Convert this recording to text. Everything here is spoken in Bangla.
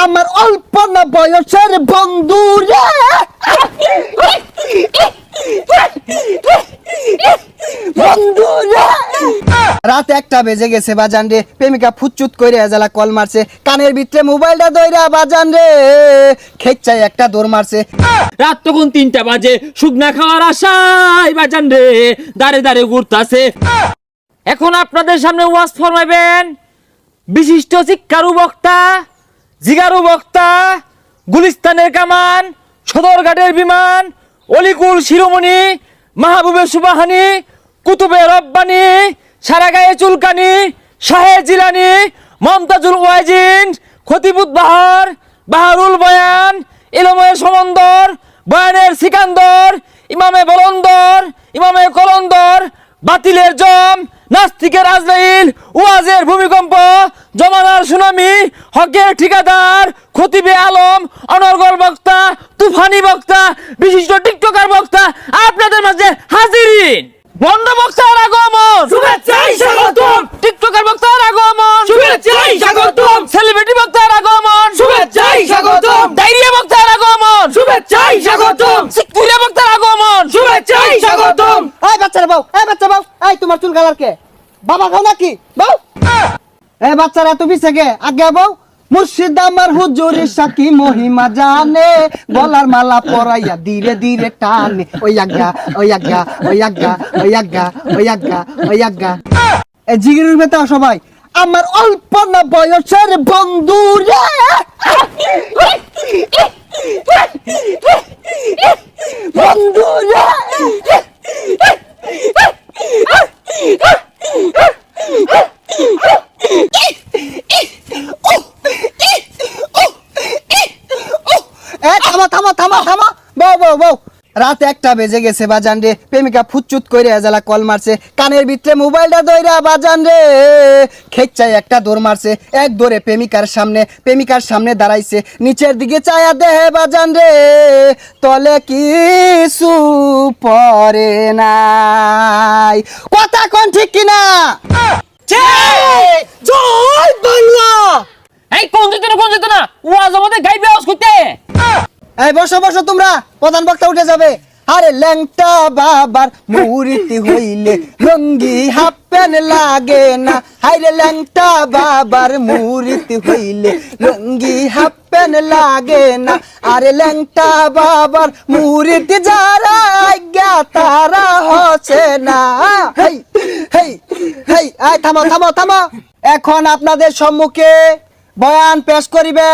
আমার অল্প না বয়সের বন্ধুরে বন্ধুরে রাত 1টা বেজে গেছে বাজান রে প্রেমিকা ফুচুত কইরে এজালা কল মারছে কানের ভিতরে মোবাইলটা দইরা বাজান রে খেচ্চাই একটা দৌড় মারছে রাত তখন 3টা বাজে শুকনা খাওয়ার আশায় বাজান রে দাঁড়ে দাঁড়ে ঘুরতাছে। এখন আপনাদের সামনে ওয়াজ ফরমাইবেন বিশিষ্ট শিক্ষারু বক্তা, জিগারু বক্তা, গুলিস্তানের কামান, সদরঘাটের বিমান, অলিকুল শিরোমণি, মাহবুবে সুবাহানি, কুতুবে রব্বানি, সারা গায়ে চুলকানি, শাহে জিলানি, মমতাজুল ওয়াজিন, খতিবুত বাহার, বাহারুল বয়ান, ইলমের সমন্দর, বয়ানের সিকান্দর, ইমামে বলন্দর, ইমামে কলন্দর, বাতিলের জম, নাস্তিকের আজরাইল, ওয়াজের ভূমিকম্প, জমানার সুনামি, হকের ঠিকাদার, খতিবে আলম, অনর্গল বক্তা, তুফানি বক্তা, বিশিষ্ট টিকটকার বক্তা আপনাদের মাঝে হাজিরিন। বন্ধ বক্তার আগমন, শুভেচ্ছাই স্বাগতম। টিকটকার বক্তার আগমন, শুভেচ্ছাই স্বাগতম। সেলিব্রিটি বক্তার আগমন, শুভেচ্ছাই স্বাগতম। ডায়রিয়া বক্তার আগমন, শুভেচ্ছাই স্বাগতম। সিকুরিয়া বক্তার আগমন, শুভেচ্ছাই স্বাগতম। এই বাচ্চারা বউ, এই বাচ্চা বউ, এই তোমার চুল কালার কে? বাবা খাও নাকি বউ? এই বাচ্চারা তুমি থেকে আগে বউ। মুর্শিদ আমার হুজুরের সাকি মহিমা জানে, গলার মালা পরাইয়া ধীরে ধীরে টানে। ওই আজ্ঞা ওই আজ্ঞা ওই আজ্ঞা ওই আজ্ঞা ওই আজ্ঞা ওই আজ্ঞা। এই জিগিরের বেতা সবাই আমার অল্প না বয়সের বন্ধুরে বন্ধুরে রাত 1টা বেজে গেছে বাজান রে প্রেমিকা ফুচুত কইরে এজালা কল মারছে কানের ভিতরে মোবাইলটা দইরা বাজান রে খেচ্চাই একটা দৌড় মারছে এক দৌড়ে প্রেমিকার সামনে দাঁড়াইছে নিচের দিকে চায়া দেহে বাজান রে তলে কিছু পরে নাই কথা কোন ঠিক কিনা জয় বাংলা। এই কোন যেত না ওয়াজ আমাদের গাইবে আওয়াজ করতে। এই বসো বসো তোমরা প্রধান বক্তা উঠে যাবে। আরে ল্যাংটা বাবার মুরিতি হইলে লঙ্গি হাফ প্যান্ট লাগে না। হাইরে ল্যাংটা বাবার মুরিতি হইলে লঙ্গি হাফ প্যান্ট লাগে না। আরে ল্যাংটা বাবার মুরিতি যারা আজ্ঞা তারা হচ্ছে না। হেই হেই হেই, আয় থামো থামো থামো। এখন আপনাদের সম্মুখে বয়ান পেশ করিবে